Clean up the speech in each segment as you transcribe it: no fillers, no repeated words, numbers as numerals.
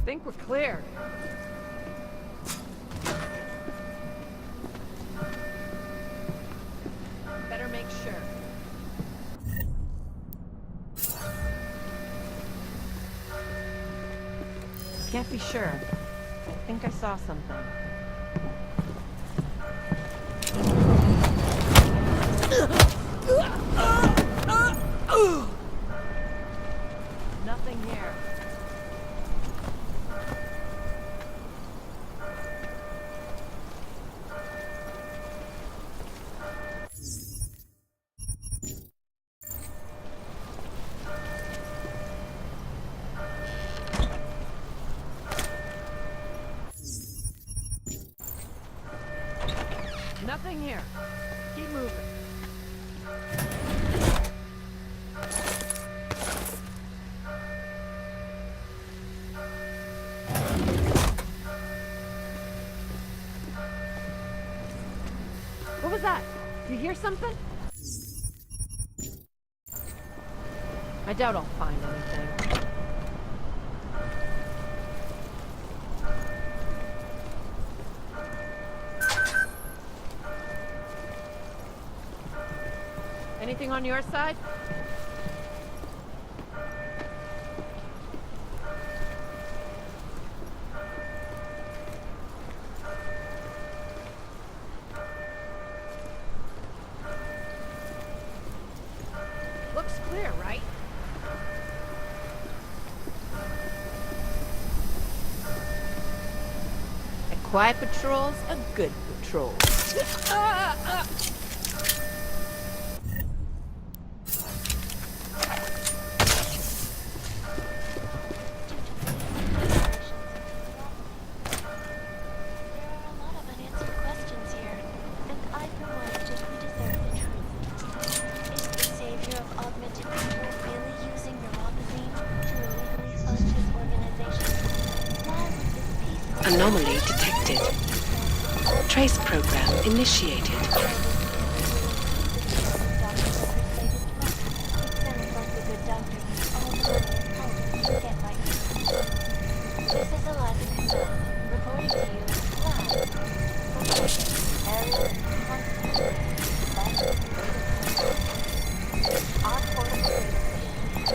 Think we're clear. Better make sure. Can't be sure. I think I saw something. Nothing here. Nothing here. Keep moving. What was that? You hear something? I doubt I'll find anything. Anything on your side? Looks clear, right? A quiet patrol's a good patrol. Anomaly detected. Trace program initiated.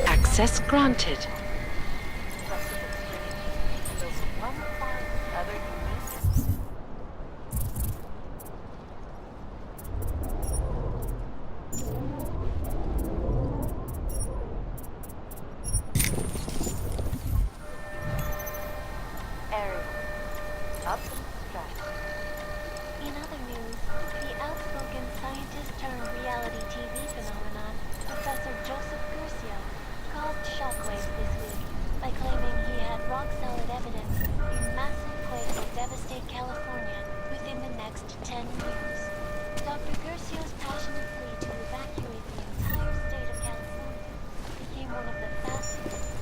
Access granted. In other news, the outspoken scientist-turned-reality TV phenomenon, Professor Joseph Curcio, caused shockwaves this week by claiming he had rock-solid evidence a massive quake will devastate California within the next 10 years. Dr. Curcio's passionate plea to evacuate the entire state of California became one of the fastest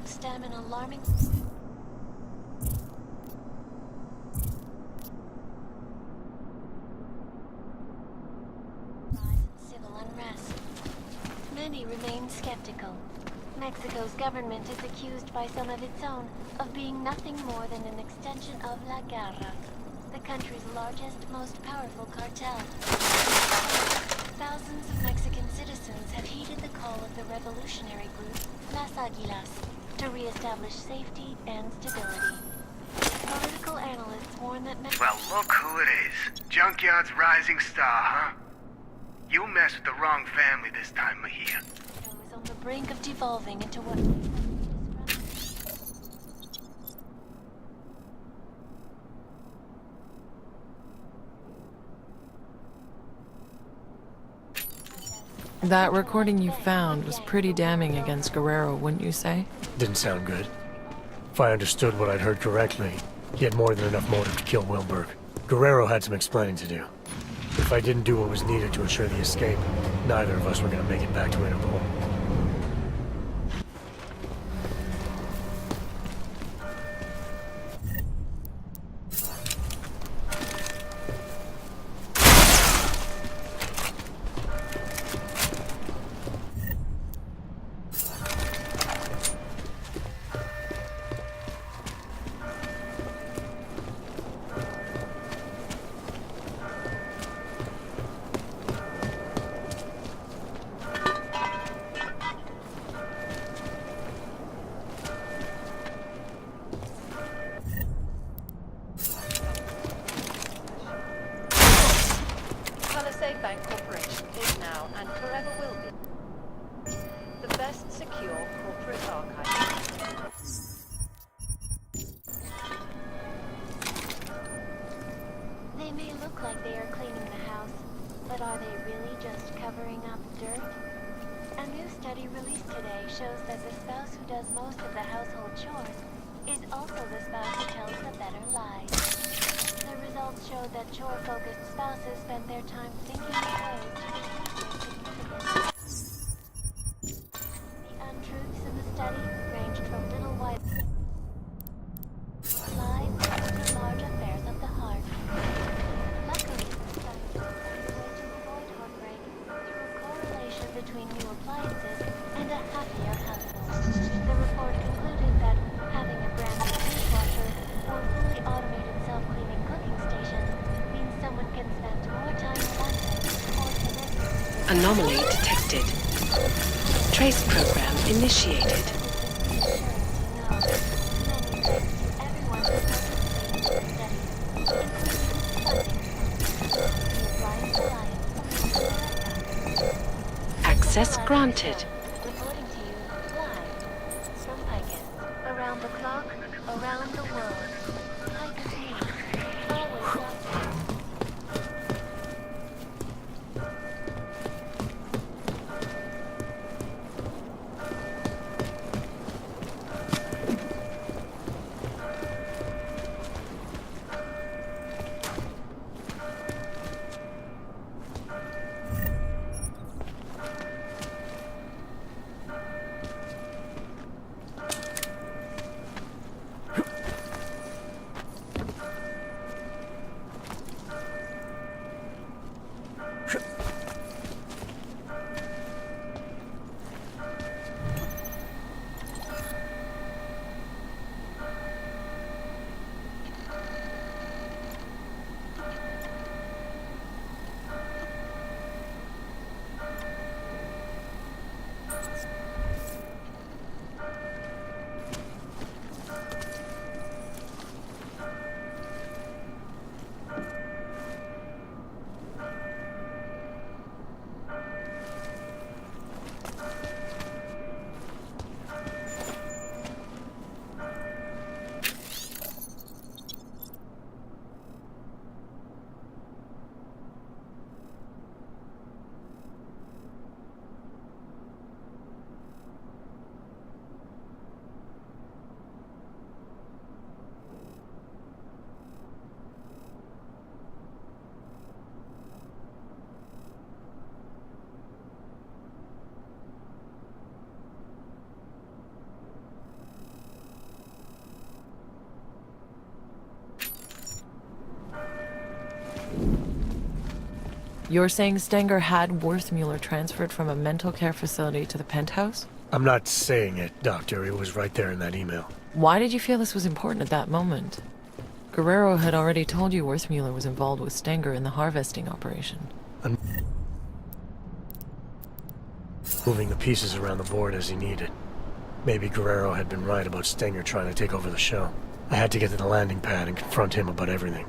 stem an alarming rise in civil unrest. many remain skeptical. Mexico's government is accused by some of its own of being nothing more than an extension of La Guerra, the country's largest, most powerful cartel. Thousands of Mexican citizens have heeded the call of the revolutionary group Las Aguilas to re-establish safety and stability. Political analysts warn that Well, look who it is. Junkyard's rising star, huh? You messed with the wrong family this time, Mejia. Mexico is on the brink of devolving into what... That recording you found was pretty damning against Guerrero, wouldn't you say? Didn't sound good. If I understood what I'd heard correctly, he had more than enough motive to kill Wilberg. Guerrero had some explaining to do. If I didn't do what was needed to ensure the escape, neither of us were gonna make it back to Interpol. Bank Corporation is now and forever will be the best secure corporate archive. They may look like they are cleaning the house, but are they really just covering up dirt? A new study released today shows that the spouse who does most of the household chores is also the spouse who tells the better lies. The results showed that chore-focused spouses spent their time thinking of ways to decrease their significance. The untruths in the study ranged from little white lies to large affairs of the heart. Luckily, scientists found a way to avoid heartbreak through a correlation between new appliances and a happier household. The report concluded that having a brand new dishwasher or fully automated self-cleaning cooking station means someone can spend more time relaxing or connecting. Anomaly detected. Trace program initiated. Access granted. Reporting to you live from Picus. Around the clock, around the world. Picus News. Always watching. You're saying Stenger had Worthmuller transferred from a mental care facility to the penthouse? I'm not saying it, Doctor. It was right there in that email. Why did you feel this was important at that moment? Guerrero had already told you Worthmuller was involved with Stenger in the harvesting operation. I'm moving the pieces around the board as he needed. Maybe Guerrero had been right about Stenger trying to take over the show. I had to get to the landing pad and confront him about everything.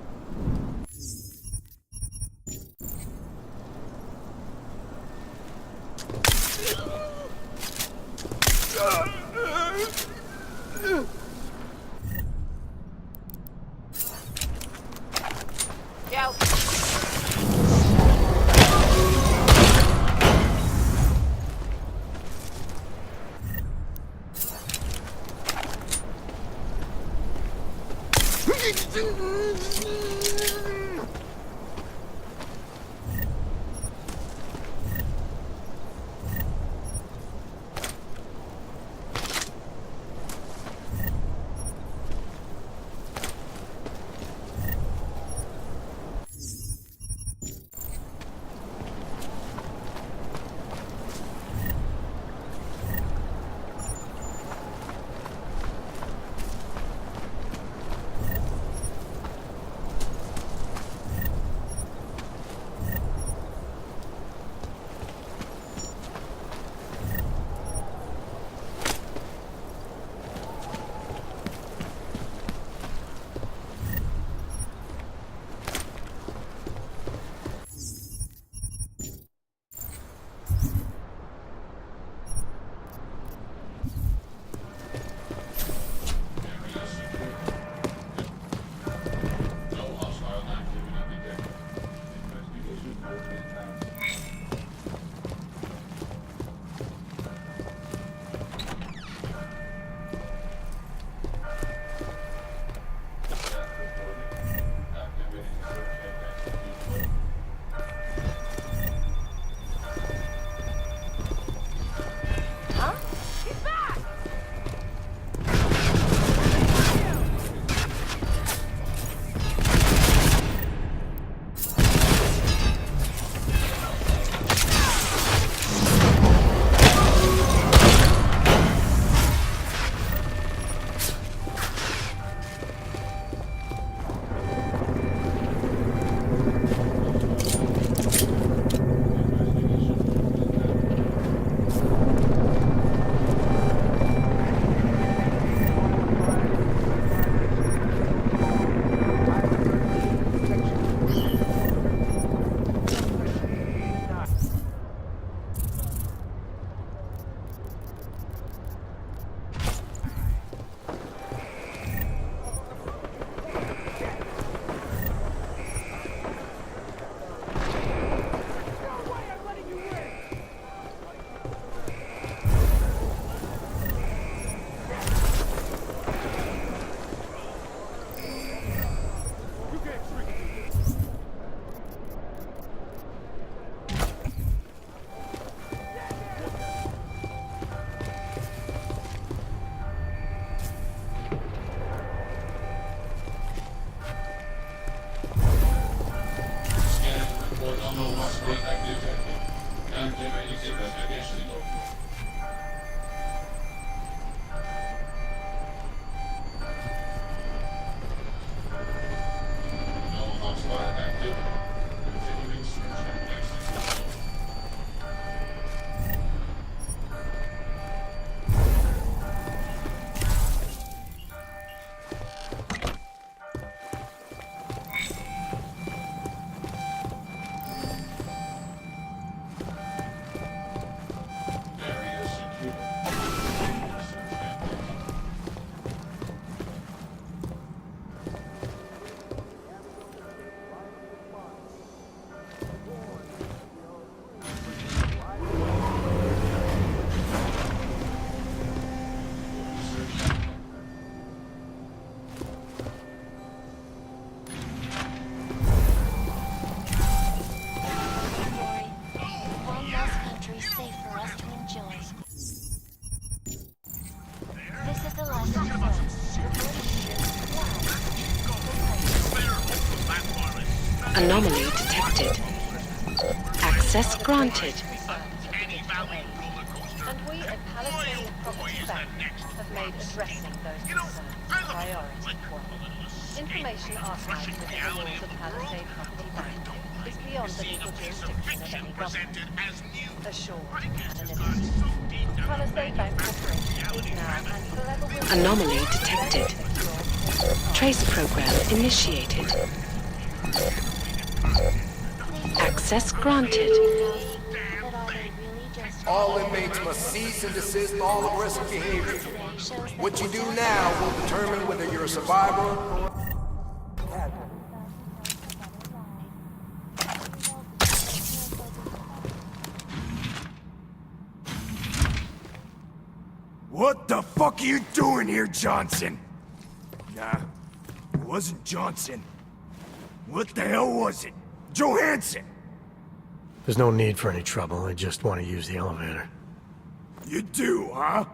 Anomaly detected. Access granted. And we at Palisade Property Bank have made addressing those concerns a priority for us. Information archived within the walls of Palisade Property Bank is beyond the legal jurisdiction of any government. Assured anonymity. Palisade Bank Corporation is now and forever will be Anomaly detected. Trace program initiated. Access granted. But are they really just All inmates must cease and desist all aggressive behavior. What you do now will determine whether you're a survivor or... What the fuck are you doing here, Johnson? Nah, it wasn't Johnson. What the hell was it? Johansson! There's no need for any trouble. I just want to use the elevator. You do, huh?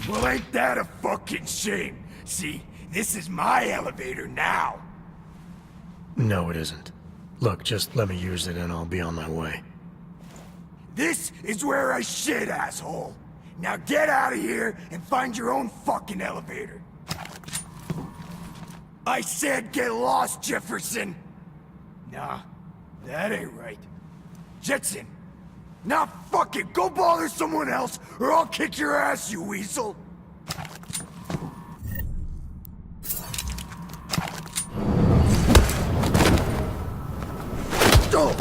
Well, ain't that a fucking shame? See, this is my elevator now. No, it isn't. Look, just let me use it and I'll be on my way. This is where I shit, asshole. Now get out of here and find your own fucking elevator. I said get lost, Jefferson! Nah, that ain't right. Jetson! Nah, fuck it! Go bother someone else, or I'll kick your ass, you weasel! Oh!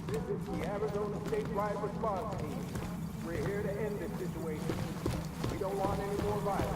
This is the Arizona Statewide Response Team. We're here to end this situation. We don't want any more violence.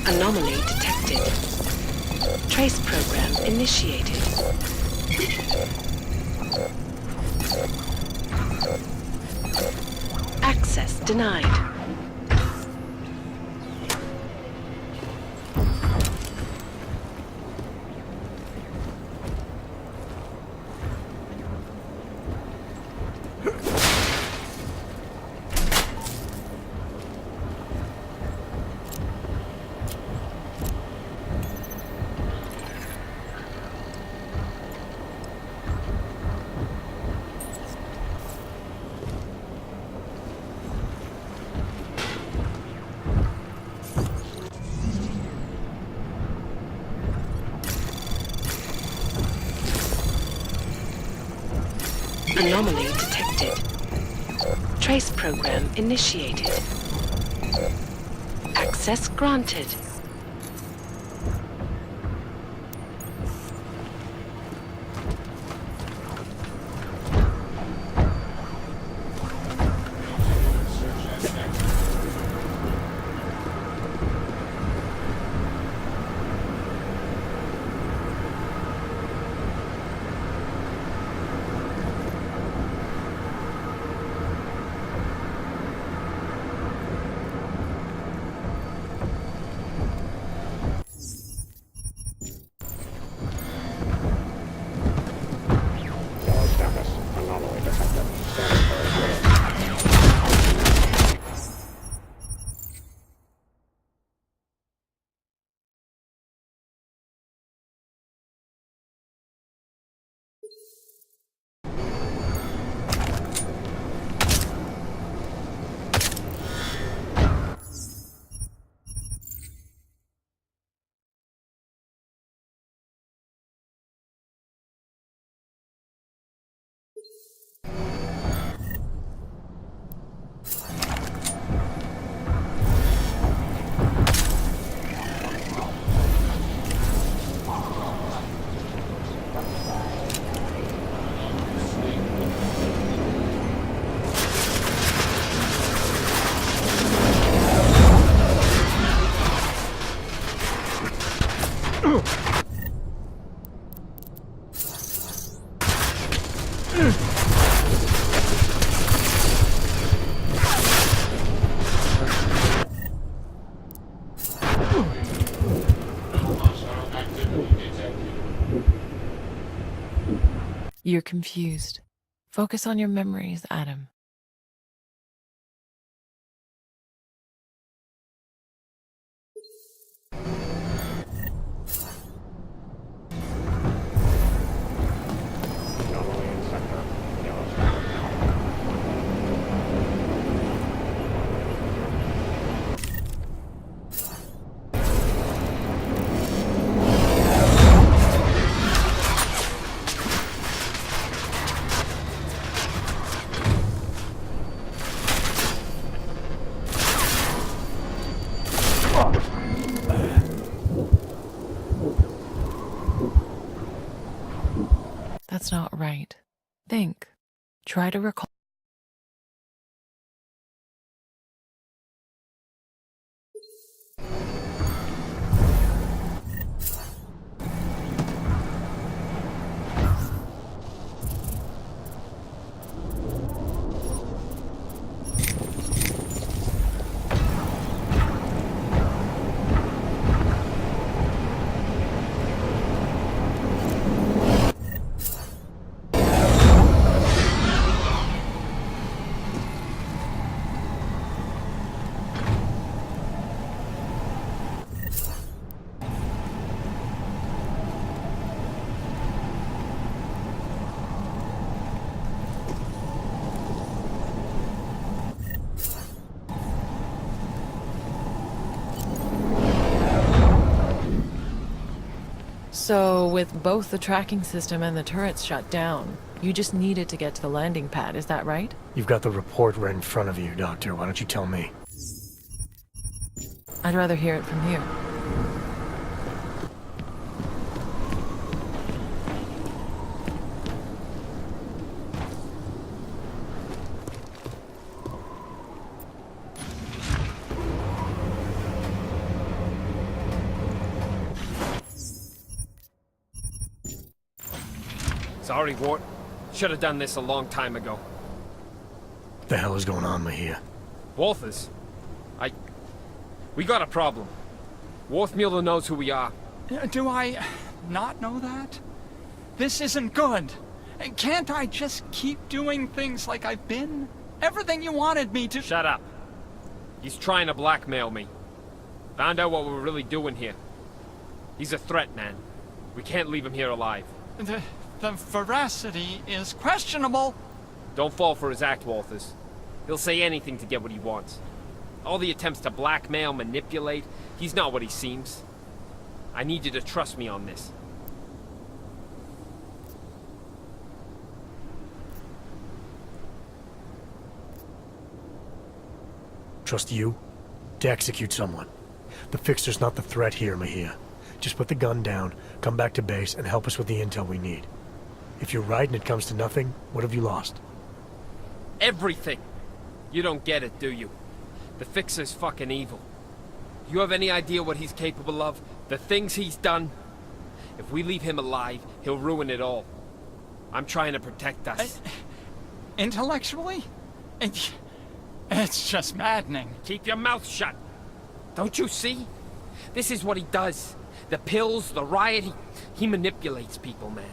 Anomaly detected. Trace program initiated. Access denied. Anomaly detected. Trace program initiated. Access granted. You're confused. Focus on your memories, Adam. That's not right. Think. Try to recall. So, with both the tracking system and the turrets shut down, you just needed to get to the landing pad, is that right? You've got the report right in front of you, Doctor. Why don't you tell me? I'd rather hear it from here. Sorry, Wart. Should have done this a long time ago. What the hell is going on, Mahia? Walthers? We got a problem. Worthmuller knows who we are. Do I not know that? This isn't good. Can't I just keep doing things like I've been? Everything you wanted me to— Shut up. He's trying to blackmail me. Found out what we're really doing here. He's a threat, man. We can't leave him here alive. The veracity is questionable. Don't fall for his act, Walthers. He'll say anything to get what he wants. All the attempts to blackmail, manipulate, he's not what he seems. I need you to trust me on this. Trust you? To execute someone. The Fixer's not the threat here, Mahia. Just put the gun down, come back to base, and help us with the intel we need. If you're right and it comes to nothing, what have you lost? Everything! You don't get it, do you? The Fixer's fucking evil. You have any idea what he's capable of? The things he's done? If we leave him alive, he'll ruin it all. I'm trying to protect us. Intellectually? It's just maddening. Keep your mouth shut. Don't you see? This is what he does. The pills, the riot, he manipulates people, man.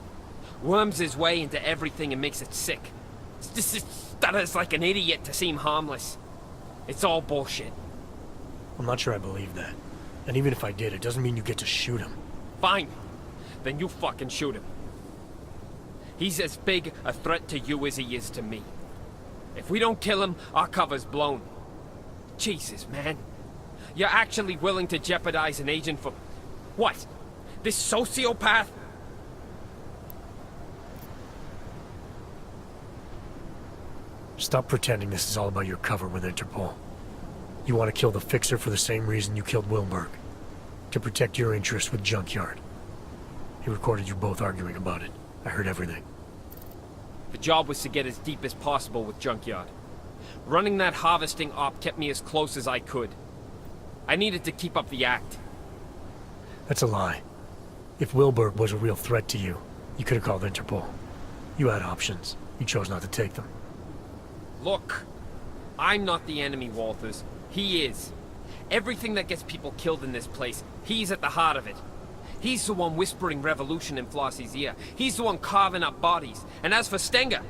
Worms his way into everything and makes it sick. Stutters like an idiot to seem harmless. It's all bullshit. I'm not sure I believe that. And even if I did, it doesn't mean you get to shoot him. Fine. Then you fucking shoot him. He's as big a threat to you as he is to me. If we don't kill him, our cover's blown. Jesus, man. You're actually willing to jeopardize an agent for... what? This sociopath? Stop pretending this is all about your cover with Interpol. You want to kill the Fixer for the same reason you killed Wilberg. To protect your interests with Junkyard. He recorded you both arguing about it. I heard everything. The job was to get as deep as possible with Junkyard. Running that harvesting op kept me as close as I could. I needed to keep up the act. That's a lie. If Wilberg was a real threat to you, you could have called Interpol. You had options. You chose not to take them. Look, I'm not the enemy, Walthers. He is. Everything that gets people killed in this place, he's at the heart of it. He's the one whispering revolution in Flossie's ear. He's the one carving up bodies. And as for Stenger,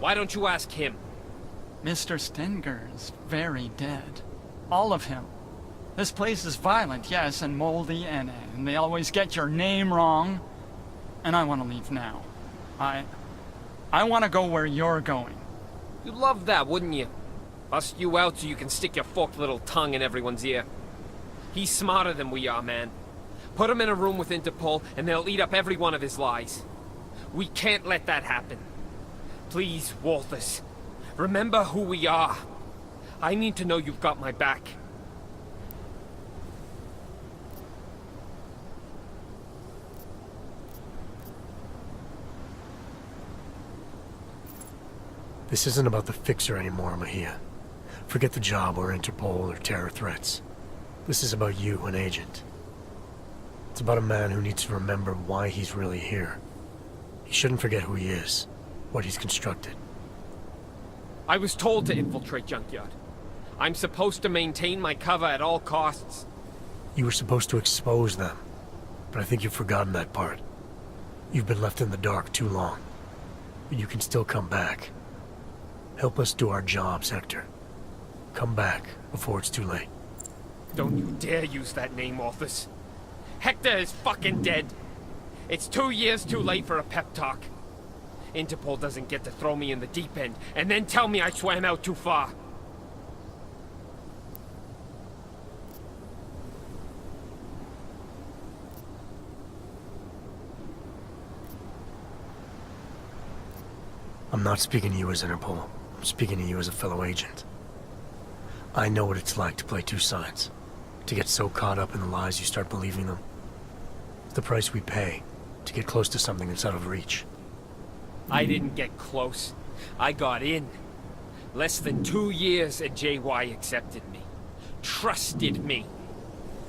why don't you ask him? Mr. Stenger's very dead. All of him. This place is violent, yes, and moldy, and they always get your name wrong. And I want to leave now. I want to go where you're going. You'd love that, wouldn't you? Bust you out so you can stick your forked little tongue in everyone's ear. He's smarter than we are, man. Put him in a room with Interpol, and they'll eat up every one of his lies. We can't let that happen. Please, Walters, remember who we are. I need to know you've got my back. This isn't about the fixer anymore, Mahia. Forget the job or Interpol or terror threats. This is about you, an agent. It's about a man who needs to remember why he's really here. He shouldn't forget who he is, what he's constructed. I was told to infiltrate Junkyard. I'm supposed to maintain my cover at all costs. You were supposed to expose them, but I think you've forgotten that part. You've been left in the dark too long. But you can still come back. Help us do our jobs, Hector. Come back before it's too late. Don't you dare use that name, Walters. Hector is fucking dead. It's 2 years too late for a pep talk. Interpol doesn't get to throw me in the deep end and then tell me I swam out too far. I'm not speaking to you as Interpol. I'm speaking to you as a fellow agent. I know what it's like to play two sides. To get so caught up in the lies you start believing them. It's the price we pay to get close to something that's out of reach. I didn't get close. I got in. Less than 2 years and JY accepted me. Trusted me.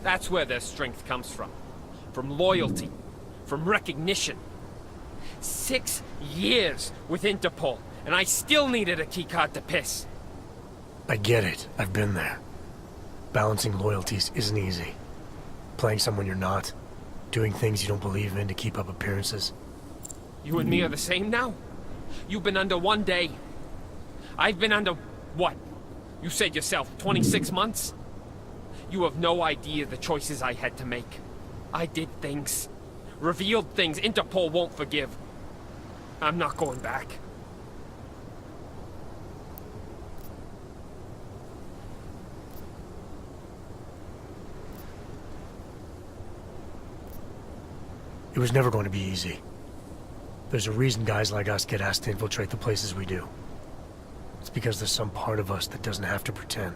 That's where their strength comes from. From loyalty. From recognition. 6 years with Interpol, and I still needed a keycard to piss. I get it. I've been there. Balancing loyalties isn't easy. Playing someone you're not. Doing things you don't believe in to keep up appearances. You and me are the same now? You've been under 1 day. I've been under, what? You said yourself, 26 months? You have no idea the choices I had to make. I did things. Revealed things Interpol won't forgive. I'm not going back. It was never going to be easy. There's a reason guys like us get asked to infiltrate the places we do. It's because there's some part of us that doesn't have to pretend.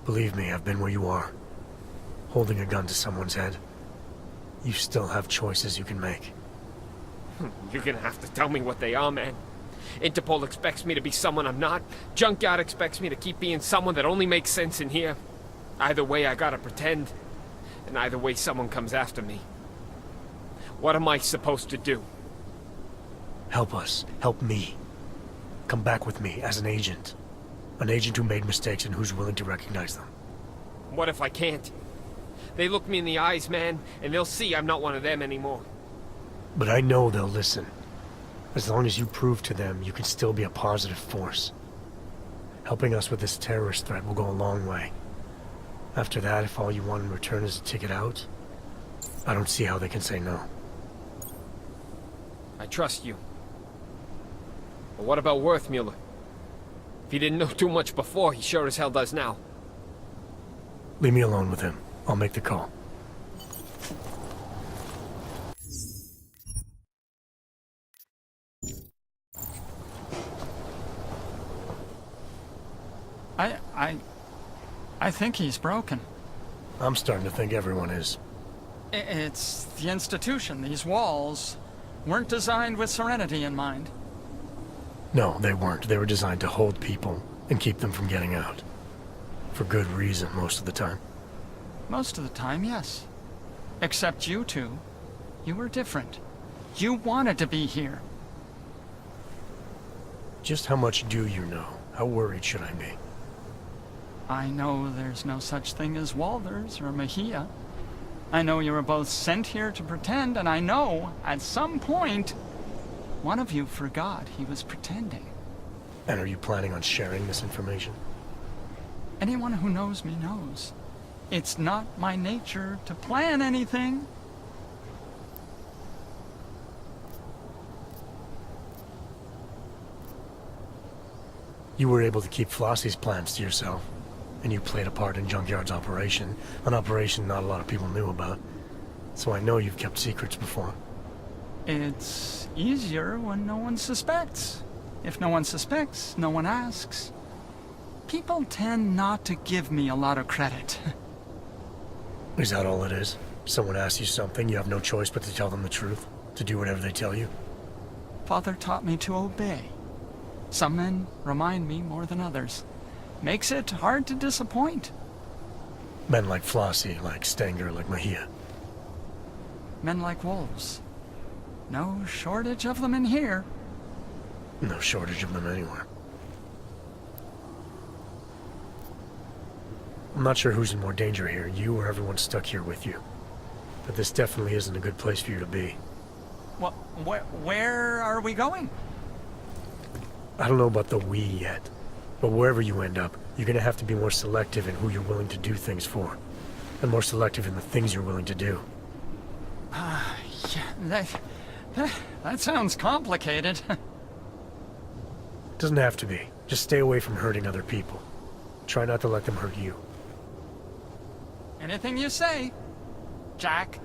Believe me, I've been where you are. Holding a gun to someone's head. You still have choices you can make. You're gonna have to tell me what they are, man. Interpol expects me to be someone I'm not. Junkyard expects me to keep being someone that only makes sense in here. Either way, I gotta pretend. And either way, someone comes after me. What am I supposed to do? Help us. Help me. Come back with me as an agent. An agent who made mistakes and who's willing to recognize them. What if I can't? They look me in the eyes, man, and they'll see I'm not one of them anymore. But I know they'll listen. As long as you prove to them you can still be a positive force. Helping us with this terrorist threat will go a long way. After that, if all you want in return is a ticket out, I don't see how they can say no. I trust you. But what about Worthmuller? If he didn't know too much before, he sure as hell does now. Leave me alone with him. I'll make the call. I think he's broken. I'm starting to think everyone is. It's the institution. These walls weren't designed with serenity in mind. No, they weren't. They were designed to hold people and keep them from getting out. For good reason, most of the time. Most of the time, yes. Except you two. You were different. You wanted to be here. Just how much do you know? How worried should I be? I know there's no such thing as Walters or Mahia. I know you were both sent here to pretend, and I know, at some point, one of you forgot he was pretending. And are you planning on sharing this information? Anyone who knows me knows. It's not my nature to plan anything. You were able to keep Flossie's plans to yourself, and you played a part in Junkyard's operation, an operation not a lot of people knew about. So I know you've kept secrets before. It's easier when no one suspects. If no one suspects, no one asks. People tend not to give me a lot of credit. Is that all it is? Someone asks you something, you have no choice but to tell them the truth? To do whatever they tell you? Father taught me to obey. Some men remind me more than others. Makes it hard to disappoint. Men like Flossie, like Stenger, like Mejia. Men like wolves. No shortage of them in here. No shortage of them anywhere. I'm not sure who's in more danger here, you or everyone stuck here with you. But this definitely isn't a good place for you to be. Well, where are we going? I don't know about the we yet, but wherever you end up, you're gonna have to be more selective in who you're willing to do things for. And more selective in the things you're willing to do. Yeah, that sounds complicated. Doesn't have to be. Just stay away from hurting other people. Try not to let them hurt you. Anything you say, Jack.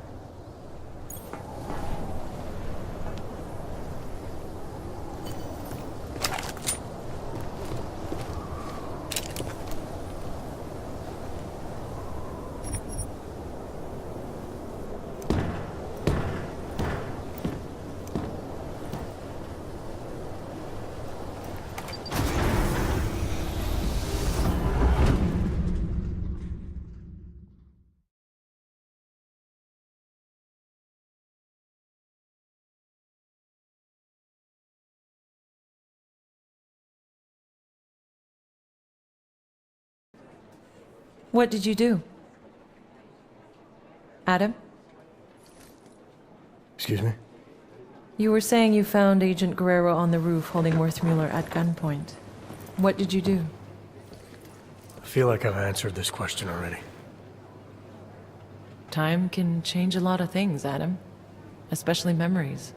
What did you do? Adam? Excuse me? You were saying you found Agent Guerrero on the roof holding Worthmuller at gunpoint. What did you do? I feel like I've answered this question already. Time can change a lot of things, Adam. Especially memories.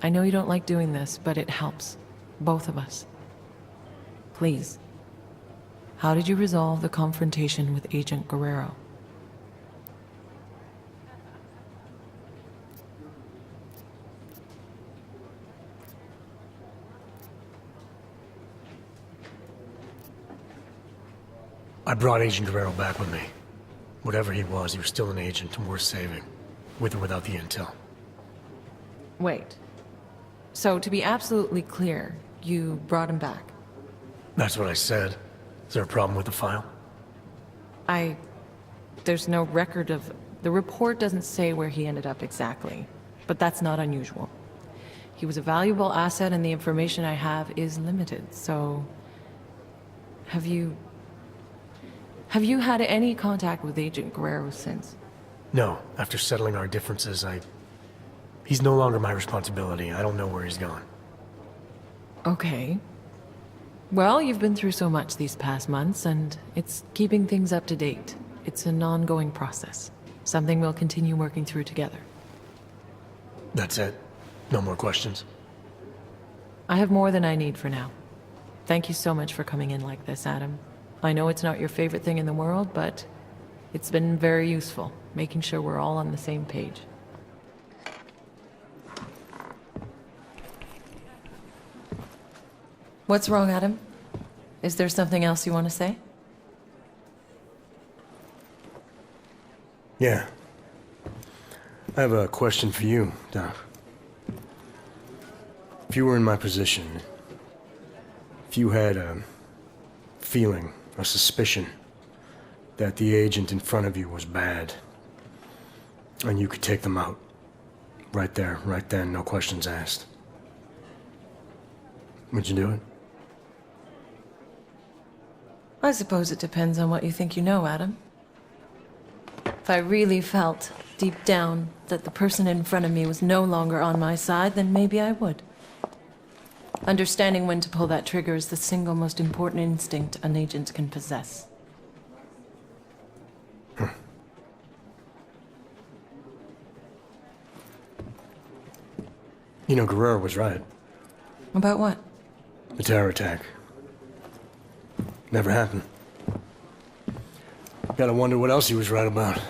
I know you don't like doing this, but it helps. Both of us. Please. How did you resolve the confrontation with Agent Guerrero? I brought Agent Guerrero back with me. Whatever he was still an agent and worth saving. With or without the intel. Wait. So, to be absolutely clear, you brought him back? That's what I said. Is there a problem with the file? There's no record of... The report doesn't say where he ended up exactly, but that's not unusual. He was a valuable asset and the information I have is limited, so... Have you had any contact with Agent Guerrero since? No. After settling our differences, He's no longer my responsibility. I don't know where he's gone. Okay. Well, you've been through so much these past months, and it's keeping things up to date. It's an ongoing process. Something we'll continue working through together. That's it? No more questions? I have more than I need for now. Thank you so much for coming in like this, Adam. I know it's not your favorite thing in the world, but it's been very useful, making sure we're all on the same page. What's wrong, Adam? Is there something else you want to say? Yeah. I have a question for you, Doc. If you were in my position, if you had a feeling, a suspicion, that the agent in front of you was bad, and you could take them out, right there, right then, no questions asked, would you do it? I suppose it depends on what you think you know, Adam. If I really felt deep down that the person in front of me was no longer on my side, then maybe I would. Understanding when to pull that trigger is the single most important instinct an agent can possess. You know, Guerrero was right. About what? The terror attack. Never happened. Gotta wonder what else he was right about.